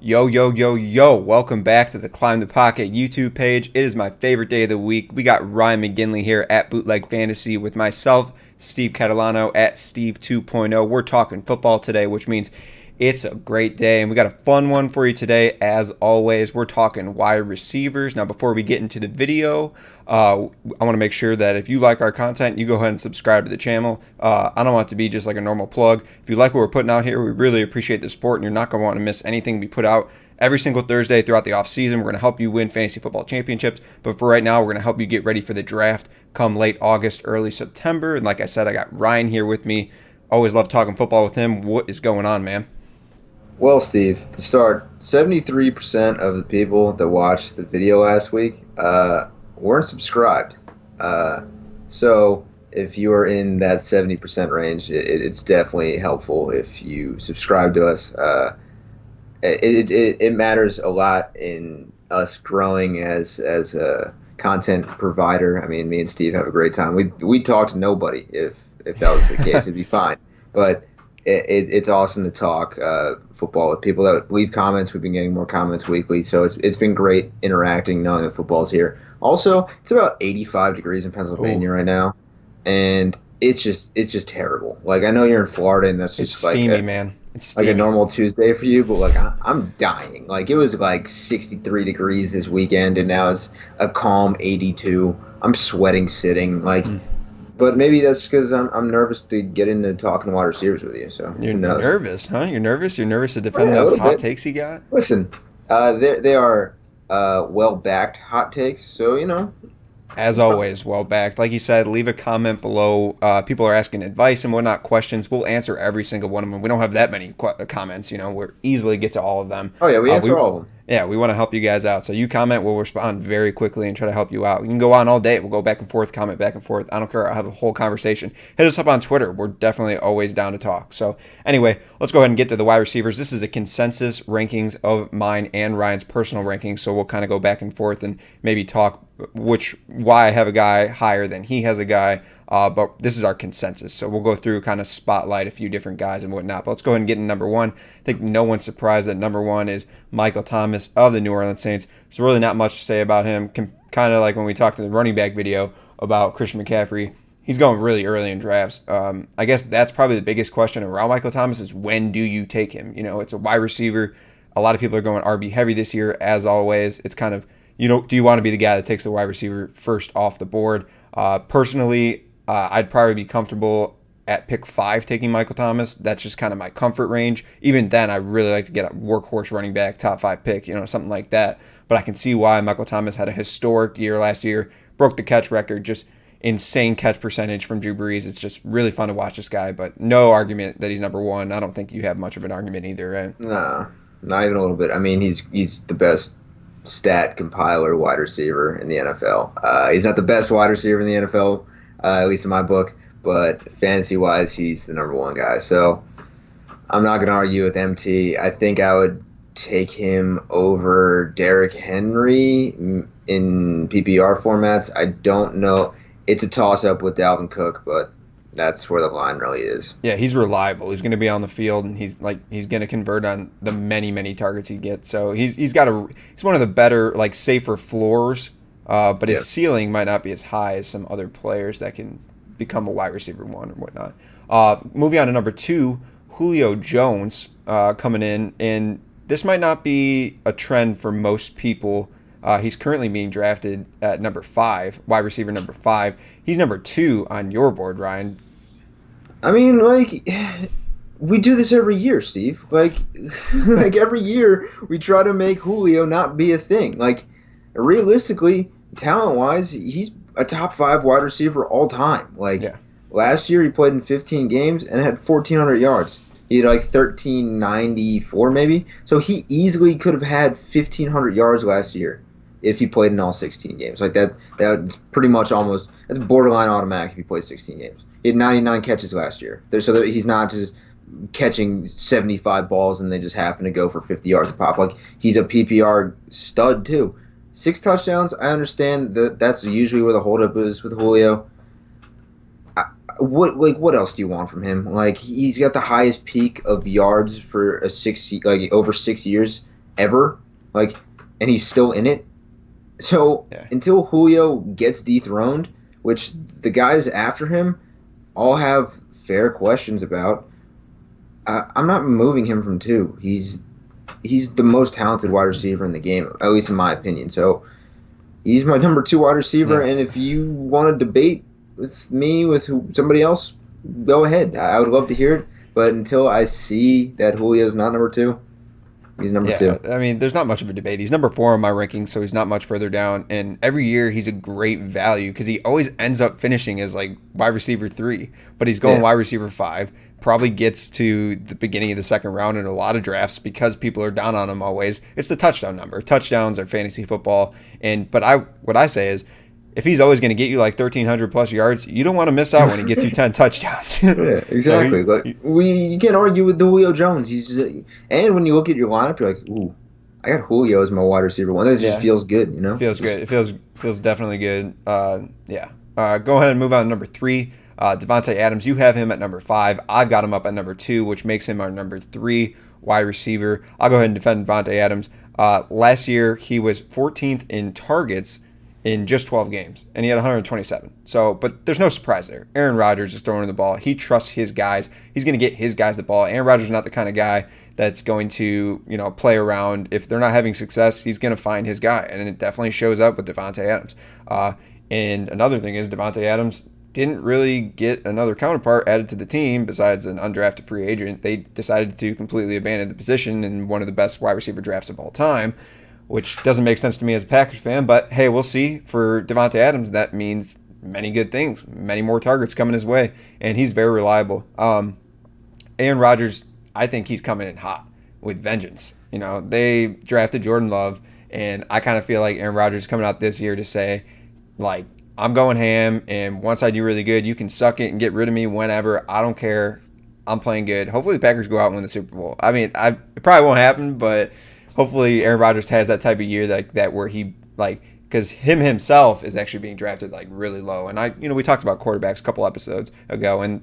Yo, yo, yo, yo. Welcome back to the Climb the Pocket YouTube page. It is my favorite day of the week. We got Ryan McGinley here at Bootleg Fantasy with myself, Steve Catalano at Steve 2.0. We're talking football today, which means it's a great day, and we got a fun one for you today. As always, we're talking wide receivers. Now, before we get into the video, I want to make sure that if you like our content, you go ahead and subscribe to the channel. I don't want it to be just like a normal plug. If you like what we're putting out here, we really appreciate the support, and you're not going to want to miss anything we put out every single Thursday throughout the offseason. We're going to help you win fantasy football championships, but for right now, we're going to help you get ready for the draft come late August, early September. And like I said, I got Ryan here with me. Always love talking football with him. What is going on, man? Well, Steve, to start, 73% of the people that watched the video last week weren't subscribed. So if you are in that 70% range, it's definitely helpful if you subscribe to us. It matters a lot in us growing as a content provider. I mean, me and Steve have a great time. We talk to nobody if that was the case. It'd be fine. But it's awesome to talk football with people that leave comments. We've been getting more comments weekly, so it's been great interacting, knowing that football's here. Also, it's about 85 degrees in Pennsylvania right now, and it's just terrible. Like, I know you're in Florida, and that's just It's like steamy, man. It's like steamy. a normal Tuesday for you, but like I'm dying. Like, it was like 63 degrees this weekend, and now it's a calm 82. I'm sweating sitting. Like. But maybe that's because I'm nervous to get into talking wide receivers with you. So You're who knows? nervous, huh? You're nervous? You're nervous to defend Yeah, a those little hot bit. takes you got? Listen, they are well backed hot takes. So As it's fine. always, well backed. Like you said, leave a comment below. People are asking advice and whatnot, questions. We'll answer every single one of them. We don't have that many comments, we easily get to all of them. Oh yeah, we We answer all of them. Yeah, we want to help you guys out. So you comment, we'll respond very quickly and try to help you out. We can go on all day. We'll go back and forth, comment back and forth. I don't care. I'll have a whole conversation. Hit us up on Twitter. We're definitely always down to talk. So anyway, let's go ahead and get to the wide receivers. This is a consensus rankings of mine and Ryan's personal rankings. So we'll kind of go back and forth and maybe talk why I have a guy higher than he has a guy. But this is our consensus. So we'll go through, kind of spotlight a few different guys and whatnot. But let's go ahead and get in number one. I think no one's surprised that number one is Michael Thomas of the New Orleans Saints. There's really not much to say about him. Kind of like when we talked in the running back video about Christian McCaffrey. He's going really early in drafts. I guess that's probably the biggest question around Michael Thomas is, when do you take him? It's a wide receiver. A lot of people are going RB heavy this year, as always. It's kind of, do you want to be the guy that takes the wide receiver first off the board? Personally, I'd probably be comfortable at pick 5 taking Michael Thomas. That's just kind of my comfort range. Even then, I really like to get a workhorse running back, top 5 pick, something like that. But I can see why Michael Thomas had a historic year last year, broke the catch record, just insane catch percentage from Drew Brees. It's just really fun to watch this guy, but no argument that he's number one. I don't think you have much of an argument either, right? Nah, not even a little bit. I mean, he's the best stat compiler wide receiver in the NFL. He's not the best wide receiver in the NFL, at least in my book, but fantasy-wise, he's the number one guy. So I'm not going to argue with MT. I think I would take him over Derrick Henry in PPR formats. I don't know. It's a toss-up with Dalvin Cook, but that's where the line really is. Yeah, he's reliable. He's going to be on the field, and he's going to convert on the many targets he gets. So he's one of the better, safer floors. But his ceiling might not be as high as some other players that can become a wide receiver one or whatnot. Moving on to number 2, Julio Jones coming in, and this might not be a trend for most people. He's currently being drafted at number 5, wide receiver number 5. He's number 2 on your board, Ryan. I mean, we do this every year, Steve. Like every year we try to make Julio not be a thing. Like, realistically, talent-wise, he's a top 5 wide receiver all time. Last year he played in 15 games and had 1,400 yards. He had 1,394 maybe. So he easily could have had 1,500 yards last year if he played in all 16 games. That's pretty much that's borderline automatic if he played 16 games. He had 99 catches last year. So that he's not just catching 75 balls and they just happen to go for 50 yards a pop. He's a PPR stud too. 6 touchdowns. I understand that's usually where the holdup is with Julio. What else do you want from him? He's got the highest peak of yards for over 6 years ever, like, and he's still in it. So Yeah. until Julio gets dethroned, which the guys after him all have fair questions about, I'm not moving him from 2. He's the most talented wide receiver in the game, at least in my opinion. So he's my number 2 wide receiver, Yeah. and if you want to debate with me with somebody else, go ahead. I would love to hear it. But until I see that Julio's not number 2, he's number Yeah, 2. I mean, there's not much of a debate. He's number 4 on my rankings, so he's not much further down. And every year, he's a great value because he always ends up finishing as like wide receiver 3, but he's going Yeah. wide receiver 5. Probably gets to the beginning of the second round in a lot of drafts because people are down on him always. It's the touchdown number. Touchdowns are fantasy football, what I say is, if he's always going to get you like 1,300 plus yards, you don't want to miss out when he gets you 10 touchdowns. Yeah, So exactly. You can't argue with the Julio Jones. And when you look at your lineup, you're like, ooh, I got Julio as my wide receiver 1. That just yeah, feels good, you know. feels good. It feels definitely good. Yeah. Go ahead and move on to number 3. Davante Adams, you have him at number 5. I've got him up at number 2, which makes him our number 3 wide receiver. I'll go ahead and defend Davante Adams. Last year, he was 14th in targets in just 12 games, and he had 127. So, but there's no surprise there. Aaron Rodgers is throwing the ball. He trusts his guys. He's going to get his guys the ball. Aaron Rodgers is not the kind of guy that's going to, play around. If they're not having success, he's going to find his guy, and it definitely shows up with Davante Adams. And another thing is Davante Adams didn't really get another counterpart added to the team besides an undrafted free agent. They decided to completely abandon the position in one of the best wide receiver drafts of all time, which doesn't make sense to me as a Packers fan. But hey, we'll see. For Davante Adams, that means many good things, many more targets coming his way, and he's very reliable. Aaron Rodgers, I think he's coming in hot with vengeance. They drafted Jordan Love, and I kind of feel like Aaron Rodgers is coming out this year to say, like, I'm going ham, and once I do really good, you can suck it and get rid of me whenever. I don't care. I'm playing good. Hopefully the Packers go out and win the Super Bowl. I mean, it probably won't happen, but hopefully Aaron Rodgers has that type of year that where he, like, because himself is actually being drafted like really low. And we talked about quarterbacks a couple episodes ago, and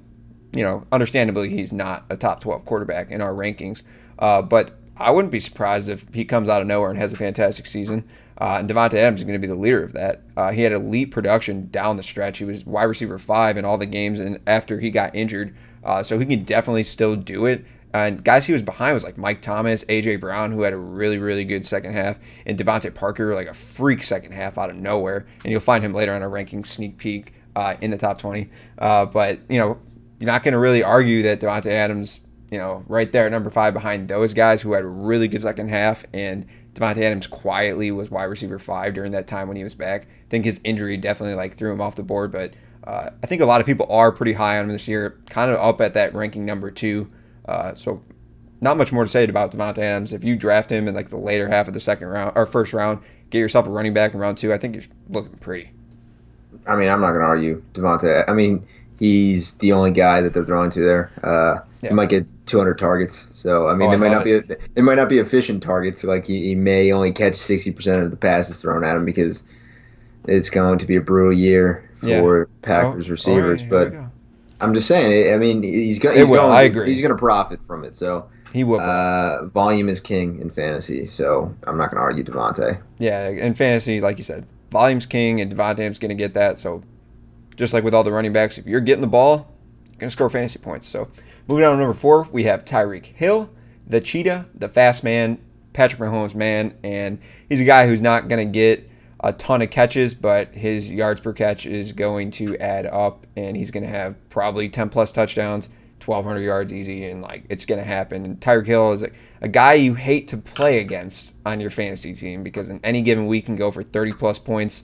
understandably he's not a top 12 quarterback in our rankings. But I wouldn't be surprised if he comes out of nowhere and has a fantastic season. And Davante Adams is going to be the leader of that. He had elite production down the stretch. He was wide receiver 5 in all the games, and after he got injured, so he can definitely still do it. And guys he was behind was like Mike Thomas, A.J. Brown, who had a really, really good second half, and Devontae Parker, like a freak second half out of nowhere. And you'll find him later on a ranking sneak peek in the top 20. But, you're not going to really argue that Davante Adams, right there at number 5 behind those guys who had a really good second half, and Davante Adams quietly was wide receiver 5 during that time when he was back. I think his injury definitely threw him off the board, but I think a lot of people are pretty high on him this year, kind of up at that ranking number 2. So not much more to say about Davante Adams. If you draft him in the later half of the second round or first round, get yourself a running back in round 2, I think you're looking pretty. I mean, I'm not going to argue Davante. I mean, he's the only guy that they're throwing to there. He might get 200 targets. So I mean, they might not be efficient targets. Like he may only catch 60% of the passes thrown at him because it's going to be a brutal year for Packers receivers. But I'm just saying. I mean, he's going to profit from it. So he will. Volume is king in fantasy. So I'm not going to argue Davante. Yeah, in fantasy, like you said, volume's king, and Davante's going to get that. So just like with all the running backs, if you're getting the ball, you're going to score fantasy points. So moving on to number 4, we have Tyreek Hill, the cheetah, the fast man, Patrick Mahomes' man, and he's a guy who's not going to get a ton of catches, but his yards per catch is going to add up, and he's going to have probably 10 plus touchdowns, 1,200 yards easy, and it's going to happen. And Tyreek Hill is a guy you hate to play against on your fantasy team because in any given week can go for 30 plus points,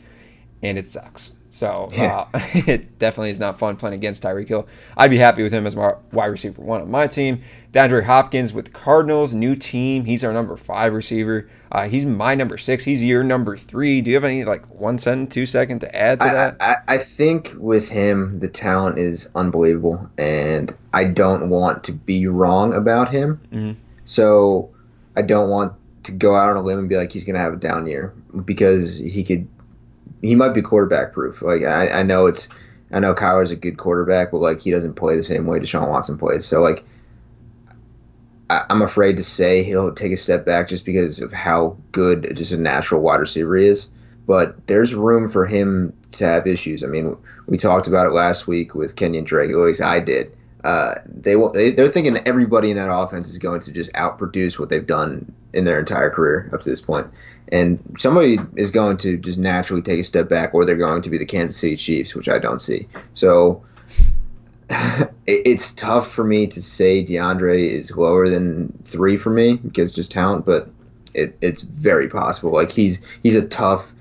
and it sucks. So it definitely is not fun playing against Tyreek Hill. I'd be happy with him as my wide receiver 1 on my team. DeAndre Hopkins with the Cardinals, new team. He's our number 5 receiver. He's my number 6. He's your number 3. Do you have any 1 second, 2 second to add to that? I think with him, the talent is unbelievable, and I don't want to be wrong about him. Mm-hmm. So I don't want to go out on a limb and be like he's going to have a down year because he might be quarterback proof. I know Kyler's a good quarterback, but he doesn't play the same way Deshaun Watson plays. So I'm afraid to say he'll take a step back just because of how good just a natural wide receiver he is. But there's room for him to have issues. I mean, we talked about it last week with Kenyon Drake, at least I did. They're thinking that everybody in that offense is going to just outproduce what they've done in their entire career up to this point. And somebody is going to just naturally take a step back, or they're going to be the Kansas City Chiefs, which I don't see. So it's tough for me to say DeAndre is lower than 3 for me because just talent, but it's very possible. Like he's a tough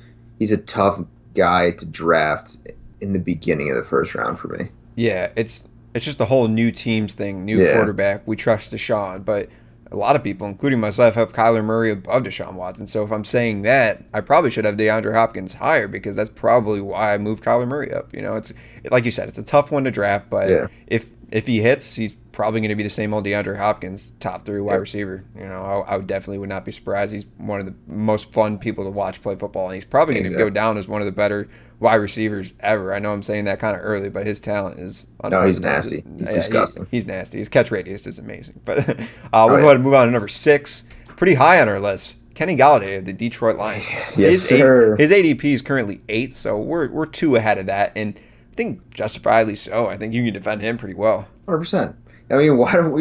guy to draft in the beginning of the first round for me. Yeah, it's just the whole new teams thing, new quarterback. We trust Deshaun, but a lot of people, including myself, have Kyler Murray above Deshaun Watson. So if I'm saying that, I probably should have DeAndre Hopkins higher because that's probably why I moved Kyler Murray up. You know, it's like you said, it's a tough one to draft, but if he hits, he's probably going to be the same old DeAndre Hopkins, top 3 wide receiver. You know, I would definitely would not be surprised. He's one of the most fun people to watch play football, and he's probably going to go down as one of the better wide receivers ever. I know I'm saying that kind of early, but his talent is unprecedented. No, he's nasty. He's disgusting. He's nasty. His catch radius is amazing. But we'll go ahead and move on to number 6. Pretty high on our list. Kenny Golladay of the Detroit Lions. Yes, sir. His ADP is currently 8, so we're 2 ahead of that, and I think justifiably so. I think you can defend him pretty well. 100%. I mean, he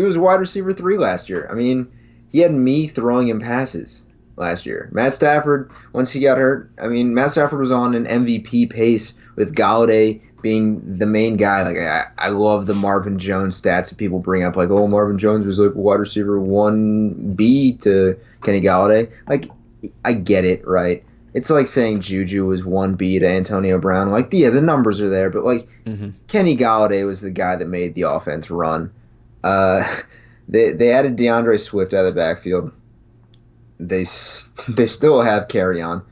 was wide receiver 3 last year. I mean, he had me throwing him passes last year. Matt Stafford, once he got hurt, I mean, Matt Stafford was on an MVP pace with Golladay being the main guy. Like, I love the Marvin Jones stats that people bring up. Like, oh, Marvin Jones was like wide receiver 1B to Kenny Golladay. Like, I get it, right? It's like saying JuJu was 1B to Antonio Brown. Like, yeah, the numbers are there, but, like, Kenny Golladay was the guy that made the offense run. They added DeAndre Swift out of the backfield. They still have Carry-On.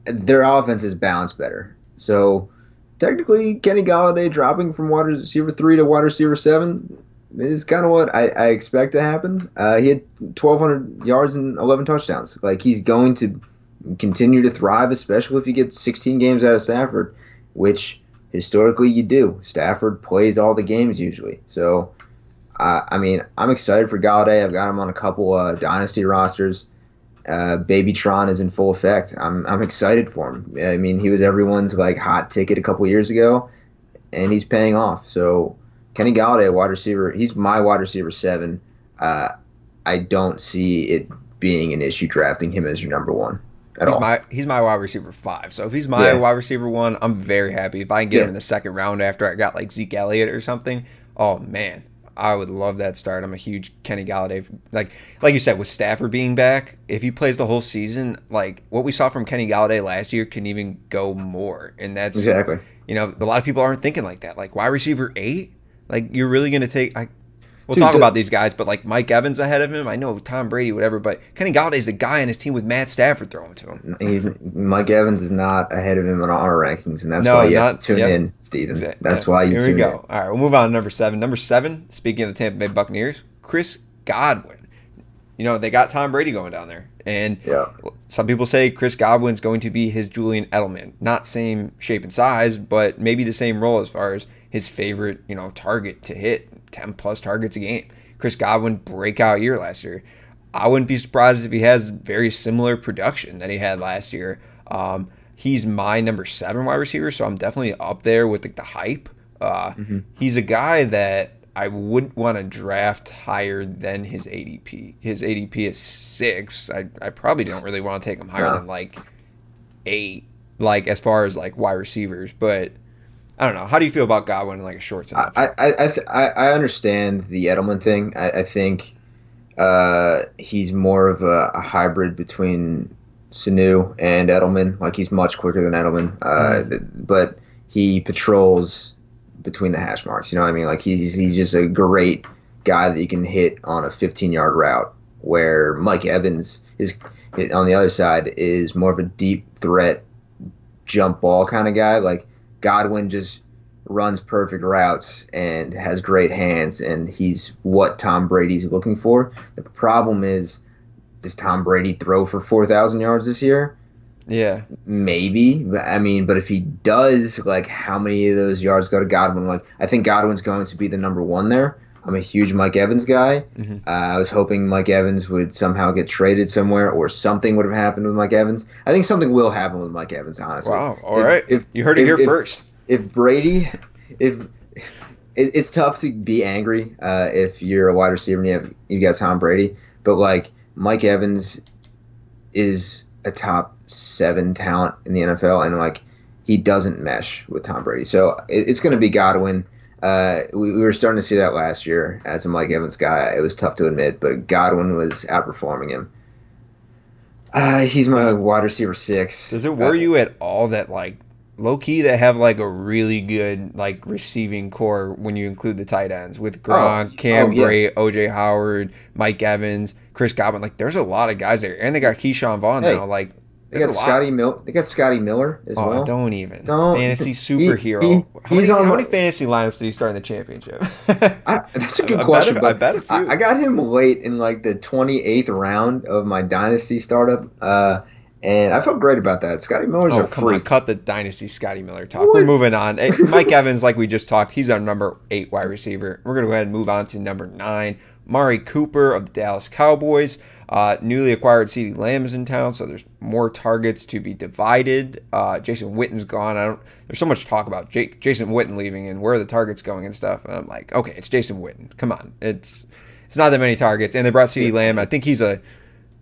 Their offense is balanced better. So, technically, Kenny Golladay dropping from wide receiver 3 to wide receiver 7 is kind of what I expect to happen. He had 1,200 yards and 11 touchdowns. Like, he's going to continue to thrive, especially if you get 16 games out of Stafford, which historically you do. Stafford plays all the games usually. So, I mean, I'm excited for Golladay. I've got him on a couple dynasty rosters. Babytron is in full effect. I'm excited for him. I mean, he was everyone's like hot ticket a couple years ago, and he's paying off. So, Kenny Golladay, wide receiver, he's my wide receiver 7. I don't see it being an issue drafting him as your number 1. He's my wide receiver 5. So if he's my wide receiver 1, I'm very happy. If I can get him in the second round after I got like Zeke Elliott or something, oh man, I would love that start. I'm a huge Kenny Golladay. Like you said, with Stafford being back, if he plays the whole season, like what we saw from Kenny Golladay last year can even go more. And that's exactly. You know, a lot of people aren't thinking like that. Like wide receiver 8, like you're really going to take. We'll talk about these guys, but like Mike Evans ahead of him, I know Tom Brady, whatever, but Kenny Galladay's the guy on his team with Matt Stafford throwing to him. Mike Evans is not ahead of him on our rankings, and that's why you have to tune in, Steven. Exactly. That's why you tune in. Here we go. All right, we'll move on to number 7. Number 7, speaking of the Tampa Bay Buccaneers, Chris Godwin. You know, they got Tom Brady going down there, and some people say Chris Godwin's going to be his Julian Edelman. Not same shape and size, but maybe the same role as far as his favorite, you know, target to hit. 10-plus targets a game. Chris Godwin, breakout year last year. I wouldn't be surprised if he has very similar production that he had last year. He's my number 7 wide receiver, so I'm definitely up there with the hype. He's a guy that I wouldn't want to draft higher than his ADP. His ADP is 6. I probably don't really want to take him higher than like 8, like as far as like wide receivers, but I don't know. How do you feel about Godwin in like a short sense? I understand the Edelman thing. I think he's more of a hybrid between Sanu and Edelman. Like he's much quicker than Edelman, but he patrols between the hash marks. You know what I mean? Like he's just a great guy that you can hit on a 15-yard route. Where Mike Evans is on the other side is more of a deep threat jump ball kind of guy. Like Godwin just runs perfect routes and has great hands, and he's what Tom Brady's looking for. The problem is, does Tom Brady throw for 4,000 yards this year? Yeah. Maybe. I mean, but if he does, like, how many of those yards go to Godwin? Like, I think Godwin's going to be the number 1 there, I'm a huge Mike Evans guy. Mm-hmm. I was hoping Mike Evans would somehow get traded somewhere, or something would have happened with Mike Evans. I think something will happen with Mike Evans, honestly. Wow. All If right. if You heard it if here if, first. if Brady, if it's tough to be angry if you're a wide receiver and you got Tom Brady, but like Mike Evans is a top 7 talent in the NFL, and like he doesn't mesh with Tom Brady. So it's going to be Godwin. We were starting to see that last year as a Mike Evans guy. It was tough to admit, but Godwin was outperforming him. He's my wide receiver 6. Does it worry you at all that like low key they have like a really good like receiving core when you include the tight ends with Gronk, Cam Brate, OJ Howard, Mike Evans, Chris Godwin? Like there's a lot of guys there, and they got Keyshawn Vaughn now. Like they got Scotty Miller as well. Don't even fantasy superhero. How many fantasy lineups did he start in the championship? That's a good question. I bet a few. I got him late in like the 28th round of my dynasty startup. And I felt great about that. Scotty Miller's a freak. Come on, cut the dynasty Scotty Miller talk. What? We're moving on. Mike Evans, like we just talked, he's our number 8 wide receiver. We're going to go ahead and move on to number 9. Amari Cooper of the Dallas Cowboys. Newly acquired CeeDee Lamb is in town, so there's more targets to be divided. Jason Witten's gone. There's so much talk about Jason Witten leaving and where are the targets going and stuff. And I'm like, okay, it's Jason Witten. Come on. It's not that many targets. And they brought CeeDee Lamb. I think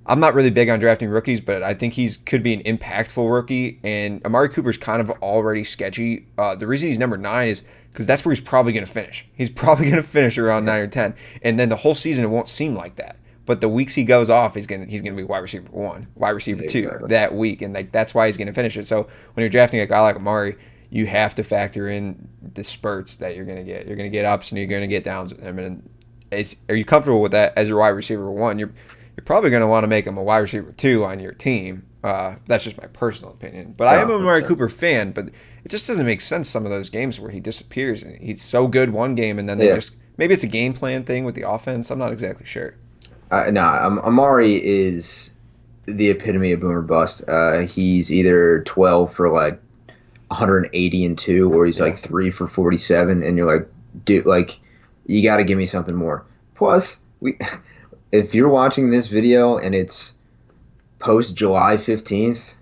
I'm not really big on drafting rookies, but I think could be an impactful rookie. And Amari Cooper's kind of already sketchy. The reason he's number 9 is because that's where he's probably going to finish. He's probably going to finish around 9 or 10. And then the whole season, it won't seem like that. But the weeks he goes off, he's gonna be wide receiver 1, wide receiver 2 that week, and like that's why he's gonna finish it. So when you're drafting a guy like Amari, you have to factor in the spurts that you're gonna get. You're gonna get ups and you're gonna get downs with him. And are you comfortable with that as your wide receiver 1? You're probably gonna want to make him a wide receiver 2 on your team. That's just my personal opinion. But I am a Amari Cooper fan. But it just doesn't make sense some of those games where he disappears and he's so good one game and then they just maybe it's a game plan thing with the offense. I'm not exactly sure. Amari is the epitome of boomer bust. He's either 12 for like 180 and 2, or he's like 3 for 47, and you're like, dude, like you got to give me something more. Plus, if you're watching this video and it's post July 15th,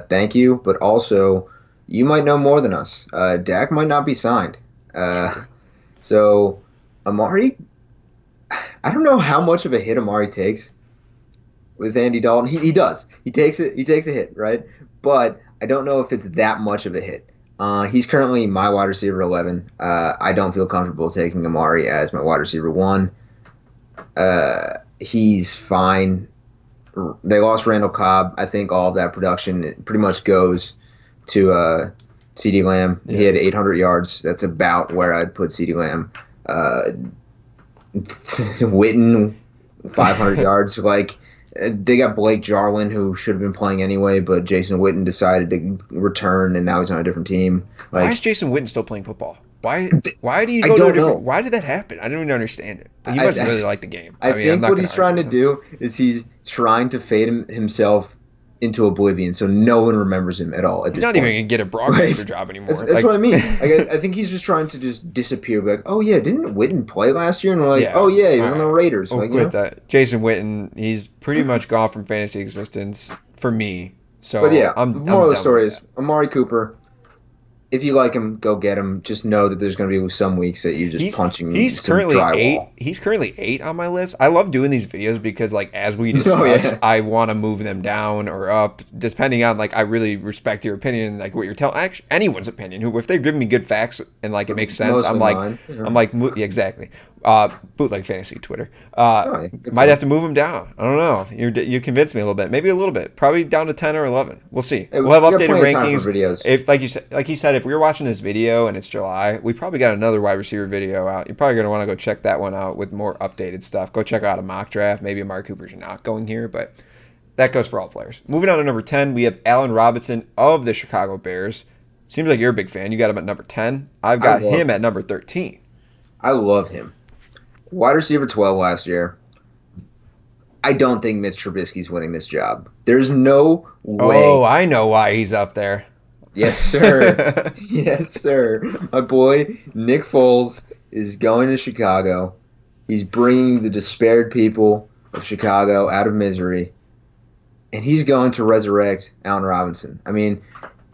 thank you, but also you might know more than us. Dak might not be signed, so Amari. I don't know how much of a hit Amari takes with Andy Dalton. He does. He takes it. He takes a hit, right? But I don't know if it's that much of a hit. He's currently my wide receiver 11. I don't feel comfortable taking Amari as my wide receiver 1. He's fine. They lost Randall Cobb. I think all of that production pretty much goes to CeeDee Lamb. Yeah. He had 800 yards. That's about where I'd put CeeDee Lamb. Witten, 500 yards. Like they got Blake Jarwin, who should have been playing anyway, but Jason Witten decided to return, and now he's on a different team. Like, why is Jason Witten still playing football? Why do you go to a different? Why did that happen? I don't even understand it. But he must really like the game. I think what he's trying to do is he's trying to fade himself into oblivion, so no one remembers him at all. He's not even gonna get a broadcaster job anymore. That's what I mean. I think he's just trying to just disappear. Like, oh yeah, didn't Witten play last year? And we're like, oh yeah, he was on the Raiders. That Jason Witten, he's pretty much gone from fantasy existence for me. So, but yeah, moral of the story is Amari Cooper. If you like him, go get him. Just know that there's going to be some weeks that you're just punching. He's currently drywall. 8. He's currently 8 on my list. I love doing these videos because, like, as we discuss, I want to move them down or up, depending on, like, I really respect your opinion, like what you're telling. Actually, anyone's opinion. Who, if they're giving me good facts and like it makes sense, I'm like, yeah, exactly. Bootleg fantasy Twitter. Might have to move him down. I don't know. You convinced me a little bit. Maybe a little bit. Probably down to 10 or 11. We'll see. We'll have updated rankings. If like you said, if we were watching this video and it's July, we probably got another wide receiver video out. You're probably gonna want to go check that one out with more updated stuff. Go check out a mock draft. Maybe Amari Cooper's not going here, but that goes for all players. Moving on to number 10, we have Allen Robinson of the Chicago Bears. Seems like you're a big fan. You got him at number 10. I've got him at number 13. I love him. Wide receiver 12 last year. I don't think Mitch Trubisky's winning this job. There's no way. Oh, I know why he's up there. Yes, sir. Yes, sir. My boy Nick Foles is going to Chicago. He's bringing the despaired people of Chicago out of misery, and he's going to resurrect Allen Robinson. I mean,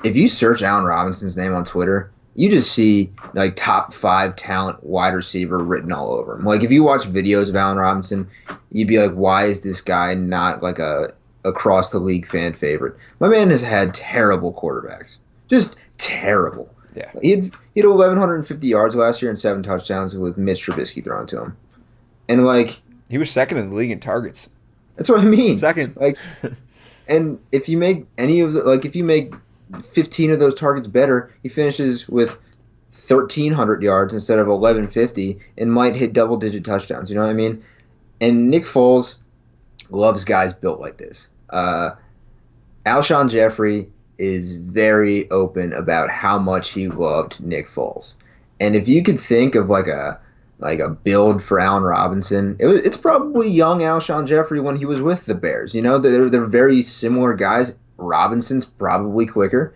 if you search Allen Robinson's name on Twitter, you just see like top 5 talent wide receiver written all over him. Like if you watch videos of Allen Robinson, you'd be like, why is this guy not like a across the league fan favorite? My man has had terrible quarterbacks, just terrible. Yeah. He had 1,150 yards last year and 7 touchdowns with Mitch Trubisky thrown to him, and like He was second in the league in targets. that's what I mean. Second. Like, and if you make any of the if you make 15 of those targets better, he finishes with 1,300 yards instead of 1,150 and might hit double-digit touchdowns. You know what I mean? And Nick Foles loves guys built like this. Alshon Jeffrey is very open about how much he loved Nick Foles. And if you could think of like a build for Allen Robinson, it's probably young Alshon Jeffrey when he was with the Bears. You know, they're very similar guys. Robinson's probably quicker,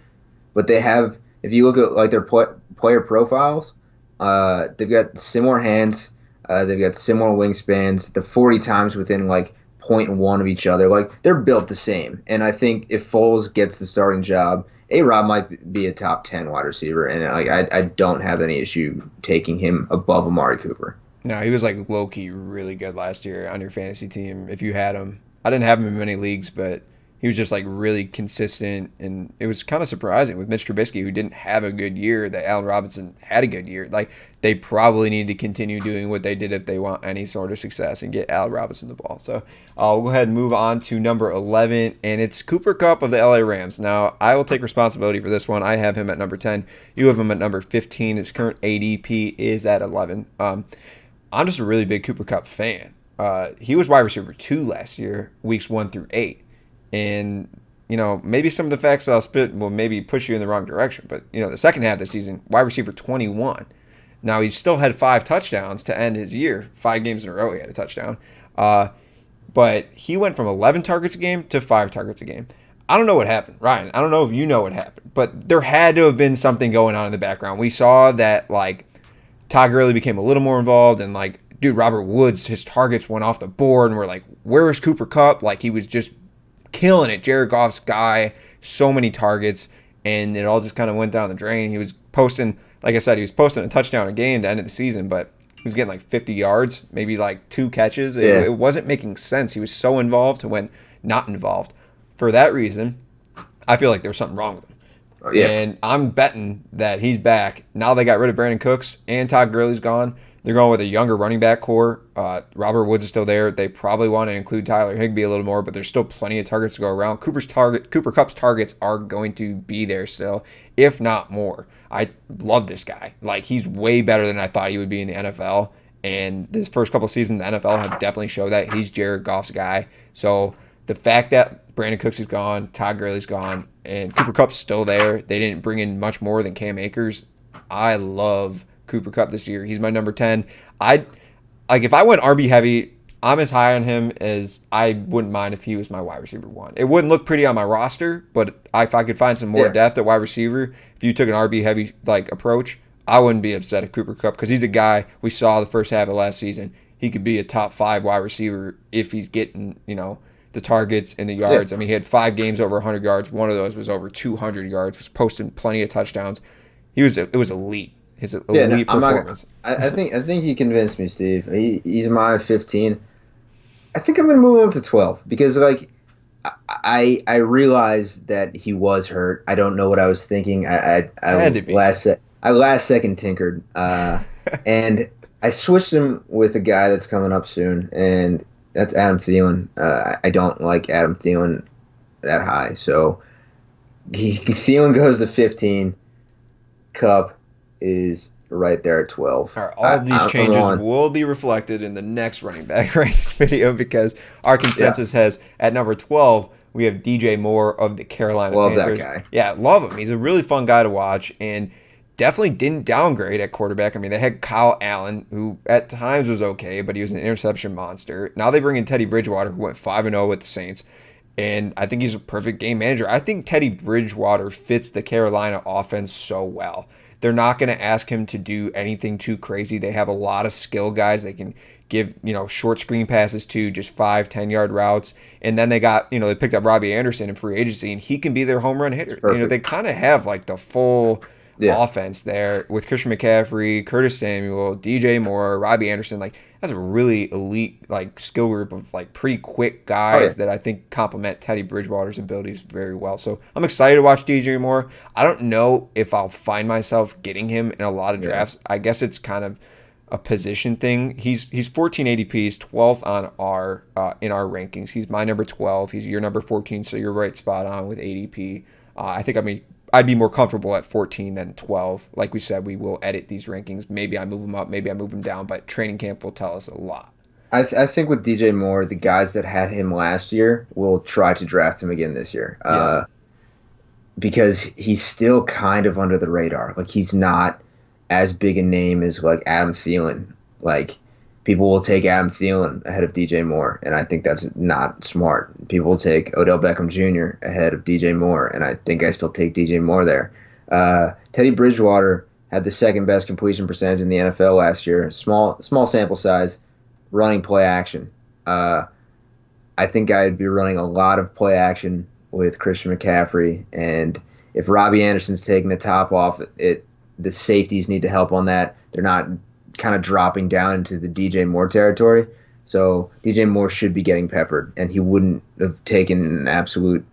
but they have, if you look at like their player profiles, they've got similar hands, they've got similar wingspans, they're 40 times within like 0.1 of each other. Like they're built the same. And I think if Foles gets the starting job, A-Rob might be a top 10 wide receiver, and like I don't have any issue taking him above Amari Cooper. No, he was like low-key really good last year on your fantasy team if you had him. I didn't have him in many leagues, but he was just like really consistent, and it was kind of surprising with Mitch Trubisky, who didn't have a good year, that Allen Robinson had a good year. Like they probably need to continue doing what they did if they want any sort of success and get Allen Robinson the ball. So I'll go ahead and move on to number 11, and it's Cooper Kupp of the LA Rams. Now I will take responsibility for this one. I have him at number 10. You have him at number 15. His current ADP is at 11. I'm just a really big Cooper Kupp fan. He was wide receiver 2 last year, weeks 1 through 8. And, you know, maybe some of the facts that I'll spit will maybe push you in the wrong direction. But, you know, the second half of the season, wide receiver 21. Now, he still had 5 touchdowns to end his year. 5 games in a row he had a touchdown. But he went from 11 targets a game to 5 targets a game. I don't know what happened, Ryan. I don't know if you know what happened. But there had to have been something going on in the background. We saw that, like, Todd Gurley became a little more involved. And, like, dude, Robert Woods, his targets went off the board. And we're like, where is Cooper Kupp? Like, he was just killing it. Jared Goff's guy, so many targets, and it all just kind of went down the drain. He was posting, like I said, he was posting a touchdown a game to end of the season, but he was getting like 50 yards, maybe like 2 catches. It wasn't making sense. He was so involved when not involved. For that reason, I feel like there was something wrong with him. Oh, yeah. And I'm betting that he's back. Now they got rid of Brandon Cooks and Todd Gurley's gone. They're going with a younger running back core. Robert Woods is still there. They probably want to include Tyler Higbee a little more, but there's still plenty of targets to go around. Cooper Kupp's targets are going to be there still, if not more. I love this guy. Like, he's way better than I thought he would be in the NFL. And this first couple seasons, the NFL have definitely showed that he's Jared Goff's guy. So the fact that Brandon Cooks is gone, Todd Gurley's gone, and Cooper Kupp's still there, they didn't bring in much more than Cam Akers. I love Cooper Kupp this year. He's my number 10. If I went RB heavy, I'm as high on him as I wouldn't mind if he was my wide receiver 1. It wouldn't look pretty on my roster, but if I could find some more depth at wide receiver, if you took an RB heavy like approach, I wouldn't be upset at Cooper Kupp because he's a guy we saw the first half of last season. He could be a top 5 wide receiver if he's getting, you know, the targets and the yards. I mean, he had 5 games over 100 yards. One of those was over 200 yards. Was posting plenty of touchdowns. It was elite. His elite performance. I think he convinced me, Steve. He's my 15. I think I'm gonna move him up to 12 because like I realized that he was hurt. I don't know what I was thinking. I last second tinkered, and I switched him with a guy that's coming up soon, and that's Adam Thielen. I don't like Adam Thielen that high, so Thielen goes to 15. Kupp is right there at 12. All of these changes will be reflected in the next running back rankings video because our consensus has at number 12 we have DJ Moore of the Carolina Panthers. That guy. Yeah, love him. He's a really fun guy to watch and definitely didn't downgrade at quarterback. I mean, they had Kyle Allen, who at times was okay, but he was an interception monster. Now they bring in Teddy Bridgewater, who went 5-0 with the Saints. And I think he's a perfect game manager. I think Teddy Bridgewater fits the Carolina offense so well. They're not going to ask him to do anything too crazy. They have a lot of skill guys they can give, short screen passes to, just 5-10 yard routes. And then they got, they picked up Robbie Anderson in free agency, and he can be their home run hitter. They kind of have like the full offense there with Christian McCaffrey, Curtis Samuel, DJ Moore, Robbie Anderson. Like, that's a really elite like skill group of like pretty quick guys that I think complement Teddy Bridgewater's abilities very well. So I'm excited to watch DJ Moore. I don't know if I'll find myself getting him in a lot of drafts. I guess it's kind of a position thing. He's 14 ADP. He's 12th on our in our rankings. He's my number 12. He's your number 14. So you're right spot on with ADP. I think I'd be more comfortable at 14 than 12. Like we said, we will edit these rankings. Maybe I move them up, maybe I move them down, but training camp will tell us a lot. I think with DJ Moore, the guys that had him last year will try to draft him again this year. Because he's still kind of under the radar. Like, he's not as big a name as like Adam Thielen. Like, people will take Adam Thielen ahead of DJ Moore, and I think that's not smart. People will take Odell Beckham Jr. ahead of DJ Moore, and I think I still take DJ Moore there. Teddy Bridgewater had the second best completion percentage in the NFL last year. Small sample size, running play action. I think I'd be running a lot of play action with Christian McCaffrey, and if Robbie Anderson's taking the top off, the safeties need to help on that. They're not kind of dropping down into the DJ Moore territory. So DJ Moore should be getting peppered, and he wouldn't have taken an absolute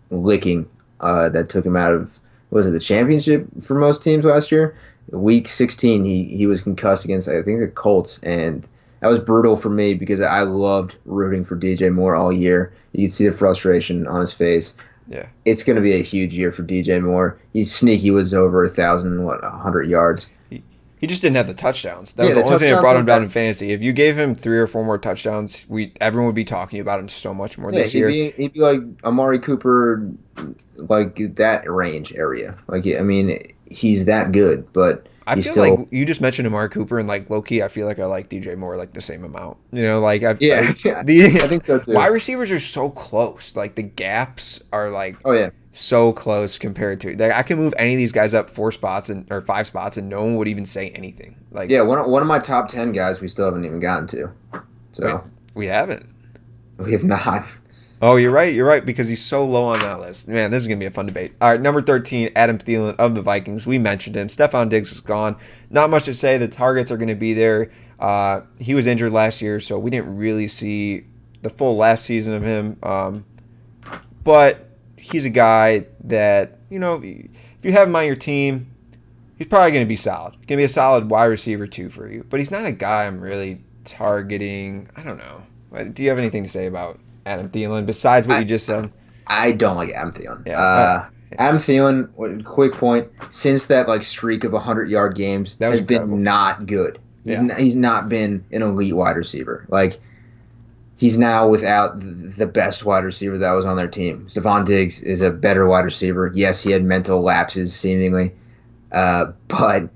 licking that took him out of, the championship for most teams last year? Week 16, he was concussed against, I think, the Colts, and that was brutal for me because I loved rooting for DJ Moore all year. You could see the frustration on his face. Yeah, it's going to be a huge year for DJ Moore. He's sneaky, was over 100 yards. He just didn't have the touchdowns. That was the only thing that brought him down in fantasy. If you gave him 3 or 4 more touchdowns, everyone would be talking about him so much more this year. He'd be like Amari Cooper, like that range area. Like, I mean, he's that good, but I feel like you just mentioned Amari Cooper, and like low-key, I feel like I like DJ Moore like the same amount. I think so too. Wide receivers are so close. Like, the gaps are like so close compared to. Like, I can move any of these guys up 4 spots or 5 spots, and no one would even say anything. Like, one of my top 10 guys we still haven't even gotten to. So wait, we haven't. We have not. Oh, you're right, because he's so low on that list. Man, this is going to be a fun debate. All right, number 13, Adam Thielen of the Vikings. We mentioned him. Stephon Diggs is gone. Not much to say. The targets are going to be there. He was injured last year, so we didn't really see the full last season of him. But he's a guy that, if you have him on your team, he's probably going to be solid. He's going to be a solid wide receiver, too, for you. But he's not a guy I'm really targeting. I don't know. Do you have anything to say about Adam Thielen besides what you just said? I don't like Adam Thielen. Adam Thielen, quick point, since that like streak of 100-yard games has been not good. He's not been an elite wide receiver. Like, he's now without the best wide receiver that was on their team. Stephon Diggs is a better wide receiver. Yes, he had mental lapses seemingly, but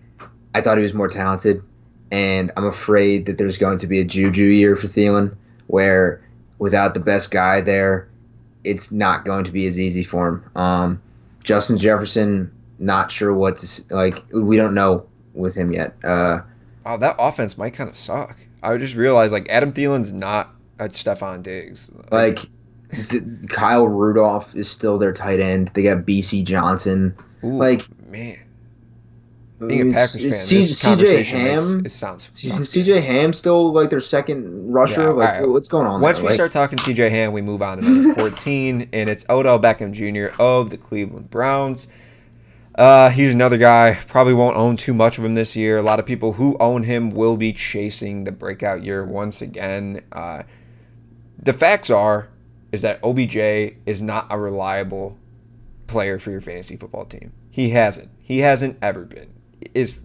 I thought he was more talented, and I'm afraid that there's going to be a JuJu year for Thielen where without the best guy there, it's not going to be as easy for him. Justin Jefferson, not sure what to like. We don't know with him yet. That offense might kind of suck. I just realized like Adam Thielen's not at Stephon Diggs. Kyle Rudolph is still their tight end. They got B.C. Johnson. Ooh, man. Being a Packers fan, this conversation sounds C.J. Ham still like their second rusher? Right. What's going on Once there? we start talking C.J. Ham, we move on to number 14, and it's Odell Beckham Jr. of the Cleveland Browns. He's another guy, probably won't own too much of him this year. A lot of people who own him will be chasing the breakout year once again. The facts is that OBJ is not a reliable player for your fantasy football team. He hasn't ever been. His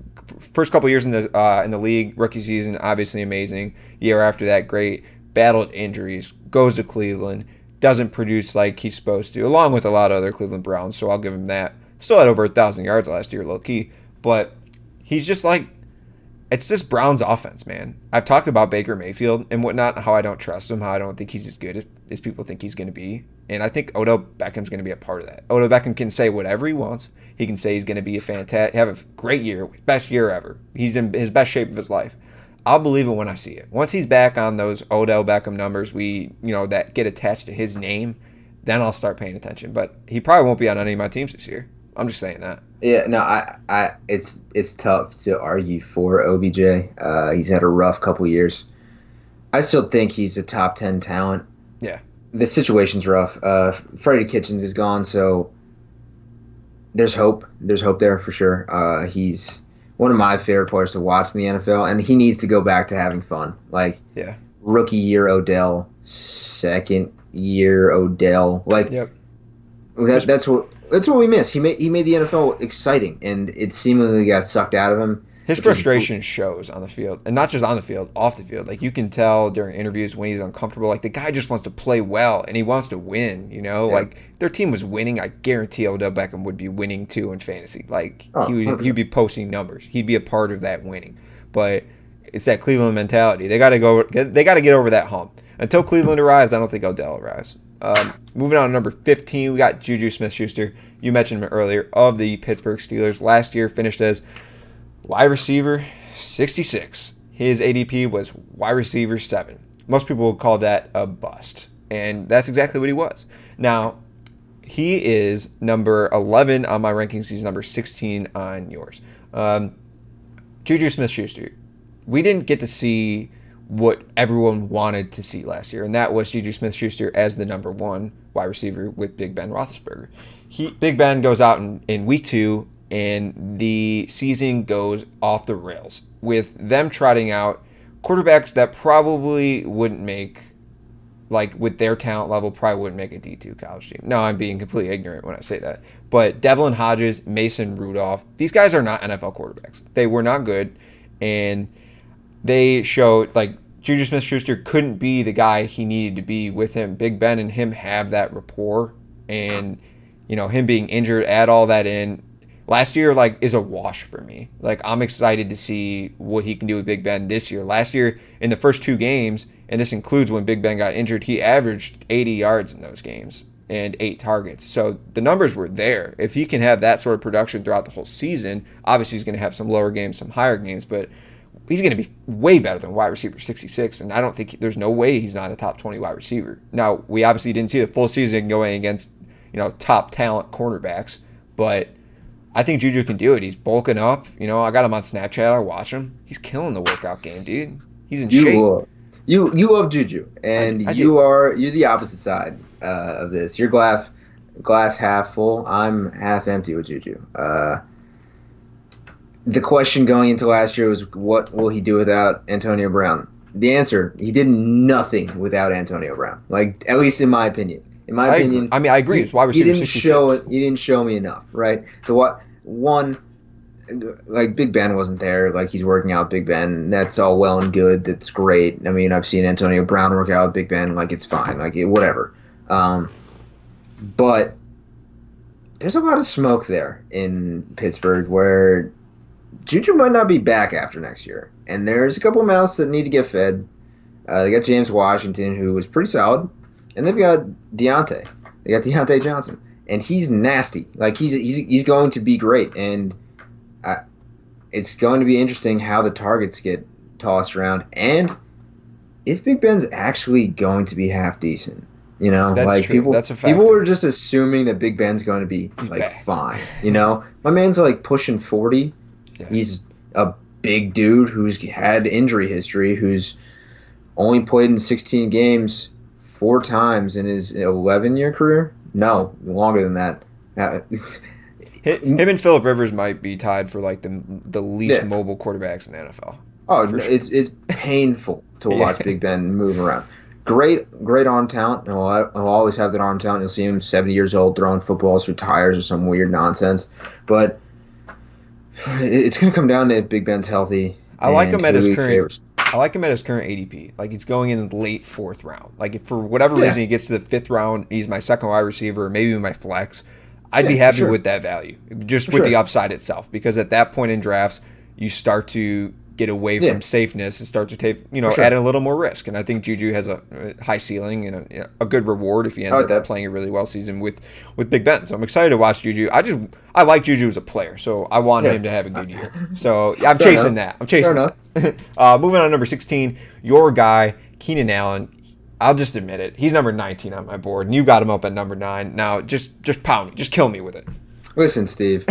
first couple years in the league, rookie season, obviously amazing. Year after that, great. Battled injuries, goes to Cleveland, doesn't produce like he's supposed to, along with a lot of other Cleveland Browns, so I'll give him that. Still had over 1,000 yards last year, low-key. But he's just like It's just Brown's offense, man. I've talked about Baker Mayfield and whatnot, how I don't trust him, how I don't think he's as good as people think he's going to be. And I think Odell Beckham's going to be a part of that. Odell Beckham can say whatever he wants. He can say he's going to be have a great year, best year ever. He's in his best shape of his life. I'll believe it when I see it. Once he's back on those Odell Beckham numbers that get attached to his name, then I'll start paying attention. But he probably won't be on any of my teams this year. I'm just saying that. Yeah, no, it's tough to argue for OBJ. He's had a rough couple years. I still think he's a top 10 talent. Yeah. The situation's rough. Freddie Kitchens is gone, so there's hope. There's hope there for sure. He's one of my favorite players to watch in the NFL, and he needs to go back to having fun. Like, rookie year Odell, second year Odell. Like, yep. That's what we miss. He made the NFL exciting, and it seemingly got sucked out of him. His frustration shows on the field, and not just on the field, off the field. Like, you can tell during interviews when he's uncomfortable. Like, the guy just wants to play well, and he wants to win, Like, if their team was winning, I guarantee Odell Beckham would be winning, too, in fantasy. Like, he'd be posting numbers. He'd be a part of that winning. But it's that Cleveland mentality. They got to get over that hump. Until Cleveland arrives, I don't think Odell arrives. Moving on to number 15, we got JuJu Smith-Schuster. You mentioned him earlier, of the Pittsburgh Steelers. Last year finished as wide receiver 66. His ADP was wide receiver 7. Most people would call that a bust, and that's exactly what he was. Now, he is number 11 on my rankings. He's number 16 on yours. JuJu Smith-Schuster. We didn't get to see what everyone wanted to see last year, and that was JuJu Smith-Schuster as the number 1 wide receiver with Big Ben Roethlisberger. Big Ben goes out in week 2, and the season goes off the rails with them trotting out quarterbacks that probably wouldn't make, like, with their talent level, probably wouldn't make a D2 college team. No, I'm being completely ignorant when I say that. But Devlin Hodges, Mason Rudolph, these guys are not NFL quarterbacks. They were not good, and they showed, like, JuJu Smith-Schuster couldn't be the guy he needed to be with him. Big Ben and him have that rapport, and, him being injured, add all that in. Last year, like, is a wash for me. Like, I'm excited to see what he can do with Big Ben this year. Last year, in the first 2 games, and this includes when Big Ben got injured, he averaged 80 yards in those games and 8 targets. So the numbers were there. If he can have that sort of production throughout the whole season, obviously he's going to have some lower games, some higher games, but he's going to be way better than wide receiver 66, and I don't think there's no way he's not a top 20 wide receiver. Now, we obviously didn't see the full season going against, top talent cornerbacks, but I think JuJu can do it. He's bulking up. I got him on Snapchat. I watch him. He's killing the workout game, dude. He's in shape. You love JuJu, and you're the opposite side of this. You're glass half full. I'm half empty with JuJu. The question going into last year was, what will he do without Antonio Brown? The answer, he did nothing without Antonio Brown. Like, at least in my opinion. I agree. It's wide receiver 66. He didn't show me enough, right? Big Ben wasn't there. Like, he's working out Big Ben. That's all well and good. That's great. I mean, I've seen Antonio Brown work out with Big Ben. Like, it's fine. Like, whatever. But there's a lot of smoke there in Pittsburgh where JuJu might not be back after next year. And there's a couple of mouths that need to get fed. They got James Washington, who was pretty solid. And they've got Deontay. They got Deontay Johnson. And he's nasty. Like, he's going to be great. And it's going to be interesting how the targets get tossed around. And if Big Ben's actually going to be half decent. That's true. That's a fact. People were just assuming that Big Ben's going to be, fine. My man's, pushing 40. Yeah. He's a big dude who's had injury history, who's only played in 16 games 4 times in his 11-year career. No, longer than that. Him and Phillip Rivers might be tied for the least mobile quarterbacks in the NFL. Oh, it's painful to watch Big Ben move around. Great arm talent. He'll always have that arm talent. You'll see him 70 years old throwing footballs through tires or some weird nonsense. But it's going to come down to if Big Ben's healthy. I like him at his current ADP. Like, he's going in the late 4th round. Like, if for whatever reason he gets to the 5th round, he's my second wide receiver, maybe my flex, I'd be happy with that value, just with the upside itself. Because at that point in drafts, you start to get away Yeah. from safeness and start to take, For sure. add a little more risk. And I think JuJu has a high ceiling and a good reward if he I ends like up that. playing a really well season with Big Ben. So I'm excited to watch JuJu. I like JuJu as a player, so I want Yeah. him to have a good year. So yeah, I'm Fair chasing enough. that. I'm Fair chasing enough. that. Moving on to number 16, your guy, Keenan Allen. I'll just admit it. He's number 19 on my board, and you got him up at number 9. Now, just pound me. Just kill me with it. Listen, Steve.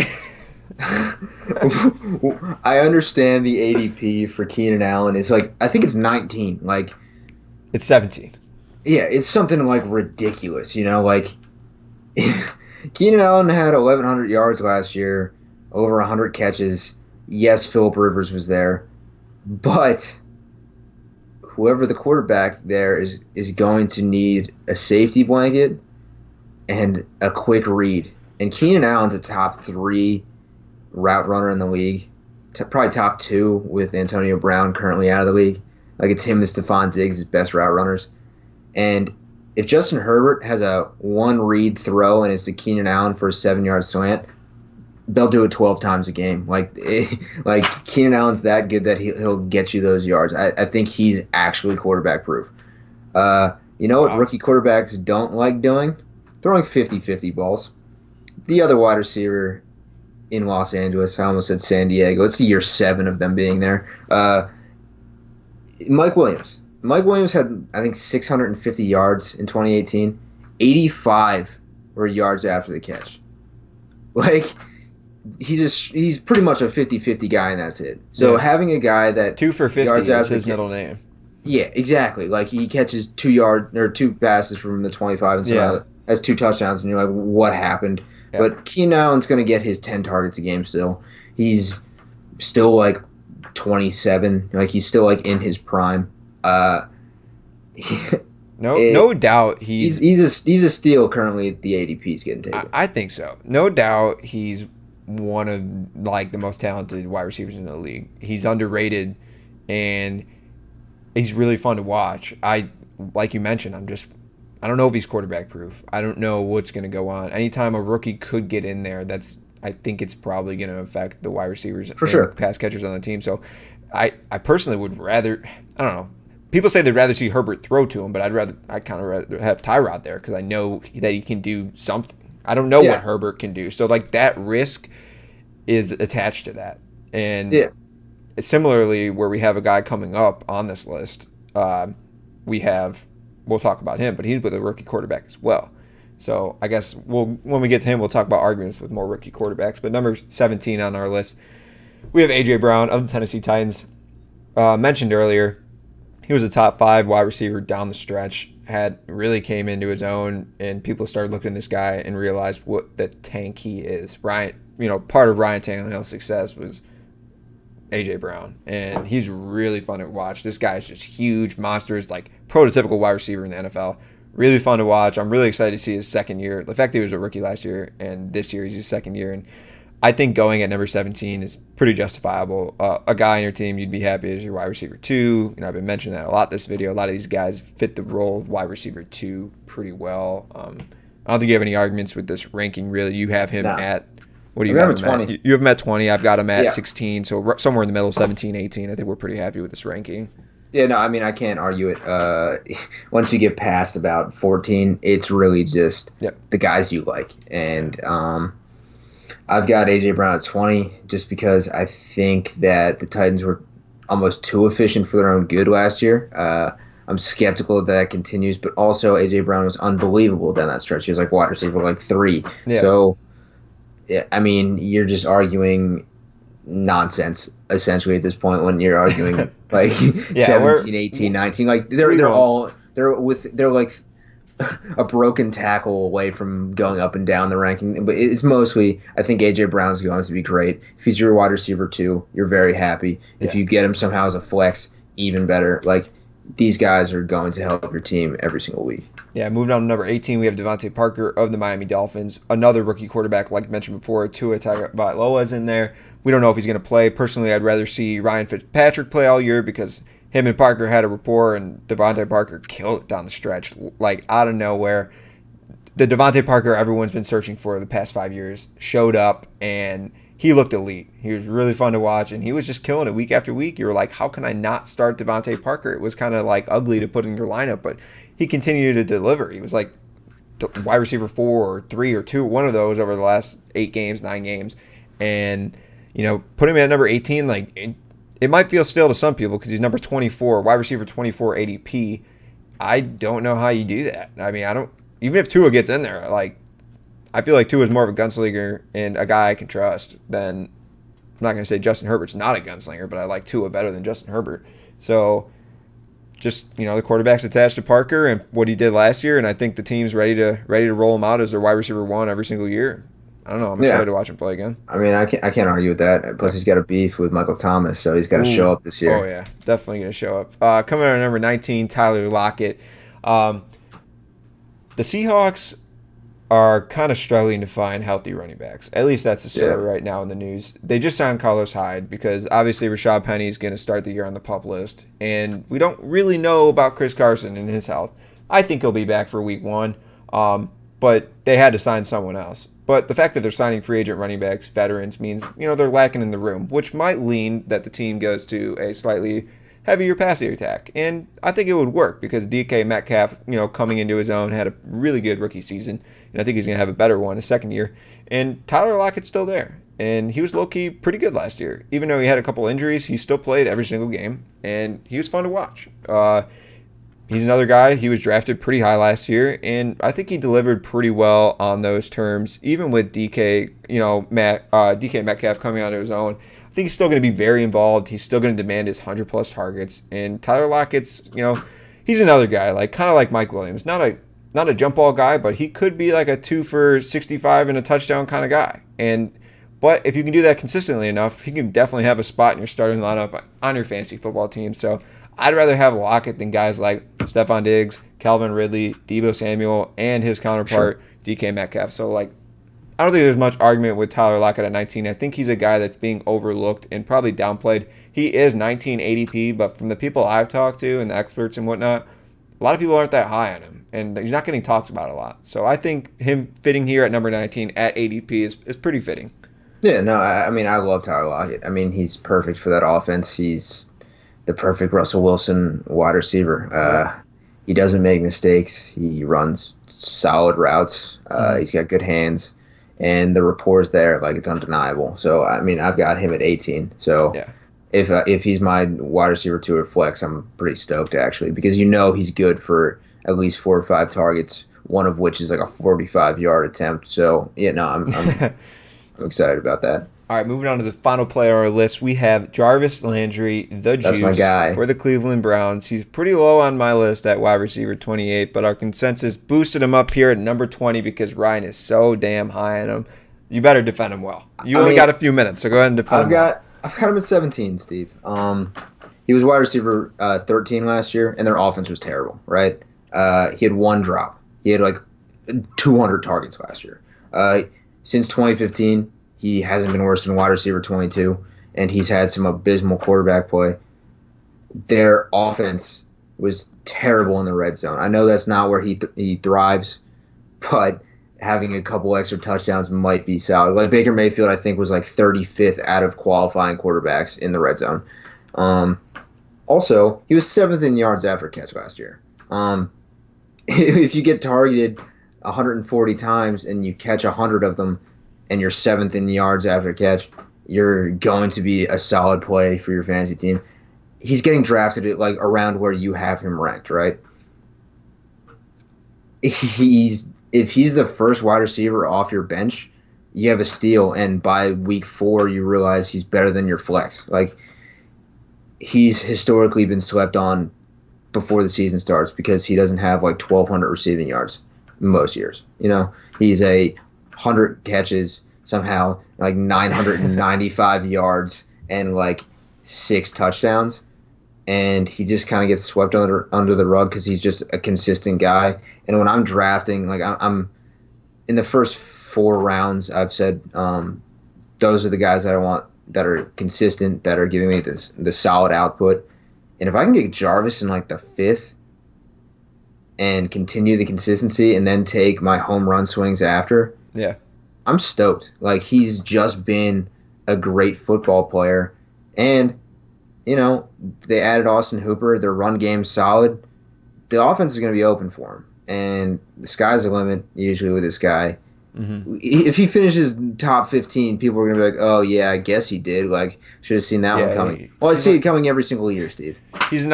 I understand the ADP for Keenan Allen is like, I think it's 19. Like, It's 17. yeah, it's something like ridiculous, like Keenan Allen had 1,100 yards last year, over 100 catches. Yes, Phillip Rivers was there, but whoever the quarterback there is going to need a safety blanket and a quick read. And Keenan Allen's a top 3 route runner in the league, probably top 2 with Antonio Brown currently out of the league. Like, it's him and Stephon Diggs, his best route runners. And if Justin Herbert has a one-read throw and it's to Keenan Allen for a 7-yard slant, they'll do it 12 times a game. Like Keenan Allen's that good that he'll get you those yards. I think he's actually quarterback proof. You know what rookie quarterbacks don't like doing? Throwing 50-50 balls. The other wide receiver in Los Angeles, I almost said San Diego. It's year 7 of them being there. Mike Williams. Mike Williams had, I think, 650 yards in 2018. 85 were yards after the catch. Like, he's pretty much a 50-50 guy, and that's it. So having a guy that 2 for 50 is his middle name. Yeah, exactly. Like, he catches 2 passes from the 25 and has 2 touchdowns, and you're like, what happened? Yep. But Keenan Allen's going to get his 10 targets a game still. He's still like 27. Like, he's still like in his prime. No doubt he's a steal currently. The ADP's getting taken. I think so. No doubt he's one of like the most talented wide receivers in the league. He's underrated, and he's really fun to watch. Like you mentioned, I don't know if he's quarterback proof. I don't know what's going to go on. Anytime a rookie could get in there, I think it's probably going to affect the wide receivers for sure, pass catchers on the team. So I personally would rather, I don't know. People say they'd rather see Herbert throw to him, but I kind of rather have Tyrod there because I know that he can do something. I don't know what Herbert can do. So like that risk is attached to that. And similarly, where we have a guy coming up on this list, we'll talk about him, but he's with a rookie quarterback as well. So I guess when we get to him, we'll talk about arguments with more rookie quarterbacks. But number 17 on our list, we have A.J. Brown of the Tennessee Titans. Mentioned earlier, he was a top 5 wide receiver down the stretch. Really came into his own, and people started looking at this guy and realized what the tank he is. Part of Ryan Tannehill's success was A.J. Brown, and he's really fun to watch. This guy is just huge, monsters, like prototypical wide receiver in the NFL. Really fun to watch. I'm really excited to see his second year. The fact that he was a rookie last year, and this year he's his second year, and I think going at number 17 is pretty justifiable. A guy on your team you'd be happy as your wide receiver 2. I've been mentioning that a lot this video. A lot of these guys fit the role of wide receiver 2 pretty well. I don't think you have any arguments with this ranking, really. You have him at, what do you have him at? You have him at 20. I've got him at 16, so somewhere in the middle, 17, 18. I think we're pretty happy with this ranking. Yeah, no, I mean, I can't argue it. Once you get past about 14, it's really just the guys you like. And I've got A.J. Brown at 20 just because I think that the Titans were almost too efficient for their own good last year. I'm skeptical that continues, but also A.J. Brown was unbelievable down that stretch. He was like wide receiver 3. Yeah. So, I mean, you're just arguing nonsense essentially at this point when you're arguing like 17, 18, 19. Like they're like a broken tackle away from going up and down the ranking. But it's mostly, I think A.J. Brown's going to be great. If he's your wide receiver 2, you're very happy. If you get him somehow as a flex, even better. Like, these guys are going to help your team every single week. Yeah, moving on to number 18, we have Davante Parker of the Miami Dolphins. Another rookie quarterback, like mentioned before. Tua Tagovailoa is in there. We don't know if he's going to play. Personally, I'd rather see Ryan Fitzpatrick play all year because him and Parker had a rapport, and Davante Parker killed it down the stretch, like out of nowhere. The Davante Parker everyone's been searching for the past 5 years showed up, and he looked elite. He was really fun to watch, and he was just killing it week after week. You were like, how can I not start Davante Parker? It was kind of like ugly to put in your lineup, but he continued to deliver. He was like wide receiver 4 or 3 or 2, one of those over the last 8 games, 9 games. And, put him at number 18, like it might feel stale to some people because he's number 24, wide receiver 24 ADP. I don't know how you do that. I mean, even if Tua gets in there, like, I feel like Tua is more of a gunslinger and a guy I can trust than, I'm not going to say Justin Herbert's not a gunslinger, but I like Tua better than Justin Herbert. So just, the quarterback's attached to Parker and what he did last year, and I think the team's ready to roll him out as their wide receiver 1 every single year. I don't know. I'm excited to watch him play again. I mean, I can't argue with that. Plus, he's got a beef with Michael Thomas, so he's got to show up this year. Oh, yeah. Definitely going to show up. Coming out at number 19, Tyler Lockett. The Seahawks are kind of struggling to find healthy running backs. At least that's the story right now in the news. They just signed Carlos Hyde because obviously Rashad Penny is going to start the year on the PUP list. And we don't really know about Chris Carson and his health. I think he'll be back for week 1. But they had to sign someone else. But the fact that they're signing free agent running backs, veterans, means, they're lacking in the room, which might lean that the team goes to a slightly heavier passing attack. And I think it would work because DK Metcalf, coming into his own, had a really good rookie season. And I think he's going to have a better one his second year. And Tyler Lockett's still there. And he was low-key pretty good last year. Even though he had a couple injuries, he still played every single game. And he was fun to watch. He's another guy. He was drafted pretty high last year. And I think he delivered pretty well on those terms. Even with DK, DK Metcalf coming onto his own. I think he's still going to be very involved. He's still going to demand his 100-plus targets. And Tyler Lockett's, he's another guy, like kind of like Mike Williams. Not a jump ball guy, but he could be like a 2 for 65 and a touchdown kind of guy. But if you can do that consistently enough, he can definitely have a spot in your starting lineup on your fantasy football team. So I'd rather have Lockett than guys like Stephon Diggs, Calvin Ridley, Deebo Samuel, and his counterpart, DK Metcalf. So, I don't think there's much argument with Tyler Lockett at 19. I think he's a guy that's being overlooked and probably downplayed. He is 19 ADP, but from the people I've talked to and the experts and whatnot, a lot of people aren't that high on him, and he's not getting talked about a lot. So I think him fitting here at number 19 at ADP is pretty fitting. Yeah, no, I mean, I love Tyler Lockett. I mean, he's perfect for that offense. He's the perfect Russell Wilson wide receiver. He doesn't make mistakes. He runs solid routes. He's got good hands, and the rapport's there. It's undeniable. So, I mean, I've got him at 18. So if he's my wide receiver 2 at flex, I'm pretty stoked, actually, because he's good for at least 4 or 5 targets, one of which is like a 45-yard attempt. So, I'm I'm excited about that. All right, moving on to the final player on our list, we have Jarvis Landry, the That's juice my guy. for the Cleveland Browns. He's pretty low on my list at wide receiver 28, but our consensus boosted him up here at number 20 because Ryan is so damn high on him. You better defend him well. You only got a few minutes, so go ahead and defend him. I've got him at 17, Steve. He was wide receiver 13 last year, and their offense was terrible, right? He had 1 drop. He had 200 targets last year. Since 2015, he hasn't been worse than wide receiver 22, and he's had some abysmal quarterback play. Their offense was terrible in the red zone. I know that's not where he thrives, but having a couple extra touchdowns might be solid. Baker Mayfield, I think, was 35th out of qualifying quarterbacks in the red zone. Also, he was 7th in yards after catch last year. If you get targeted 140 times and you catch 100 of them and you're 7th in yards after catch, you're going to be a solid play for your fantasy team. He's getting drafted at around where you have him ranked, right? If he's the first wide receiver off your bench, you have a steal, and by week 4 you realize he's better than your flex. He's historically been slept on before the season starts because he doesn't have 1,200 receiving yards most years. He's 100 catches, somehow 995 yards and 6 touchdowns, and he just kind of gets swept under the rug because he's just a consistent guy. And when I'm drafting, I'm in the first 4 rounds, I've said those are the guys that I want that are consistent, that are giving me the solid output. And if I can get Jarvis in the 5th and continue the consistency and then take my home run swings after, yeah, I'm stoked. He's just been a great football player. And, they added Austin Hooper. Their run game's solid. The offense is going to be open for him. And the sky's the limit, usually, with this guy. Mm-hmm. If he finishes top 15, people are going to be like, oh, yeah, I guess he did. Like, should have seen that one coming. Well, I see it coming every single year, Steve. He's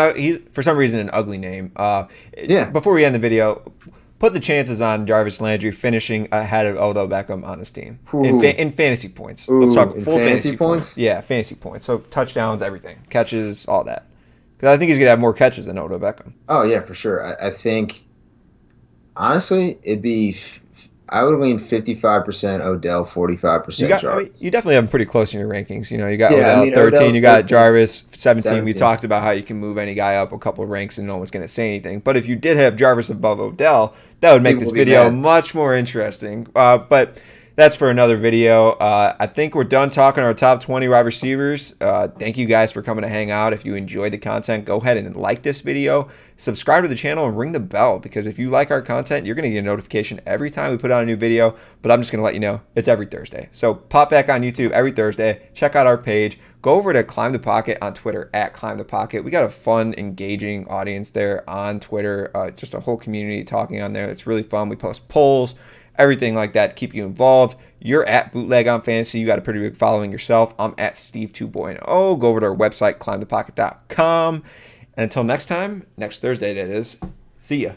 for some reason an ugly name. Yeah. Before we end the video, put the chances on Jarvis Landry finishing ahead of Odell Beckham on his team in fantasy points. Let's talk full fantasy points. Yeah, fantasy points. So touchdowns, everything, catches, all that. Because I think he's gonna have more catches than Odell Beckham. Oh yeah, for sure. I think honestly, I would lean 55% Odell, 45% Jarvis. You definitely have him pretty close in your rankings. You got Odell 13, you got 13, Jarvis 17. We talked about how you can move any guy up a couple of ranks and no one's going to say anything. But if you did have Jarvis above Odell, that would make this video much more interesting. But that's for another video. I think we're done talking our top 20 wide receivers. Thank you guys for coming to hang out. If you enjoyed the content, go ahead and like this video. Subscribe to the channel and ring the bell, because if you like our content, you're going to get a notification every time we put out a new video. But I'm just going to let you know it's every Thursday. So pop back on YouTube every Thursday. Check out our page. Go over to Climb the Pocket on Twitter at Climb the Pocket. We got a fun, engaging audience there on Twitter. Just a whole community talking on there. It's really fun. We post polls, everything like that, keep you involved. You're at Bootleg on Fantasy. You got a pretty big following yourself. I'm at Steve 2.0. Go over to our website, climbthepocket.com. And until next time, next Thursday that is, see ya.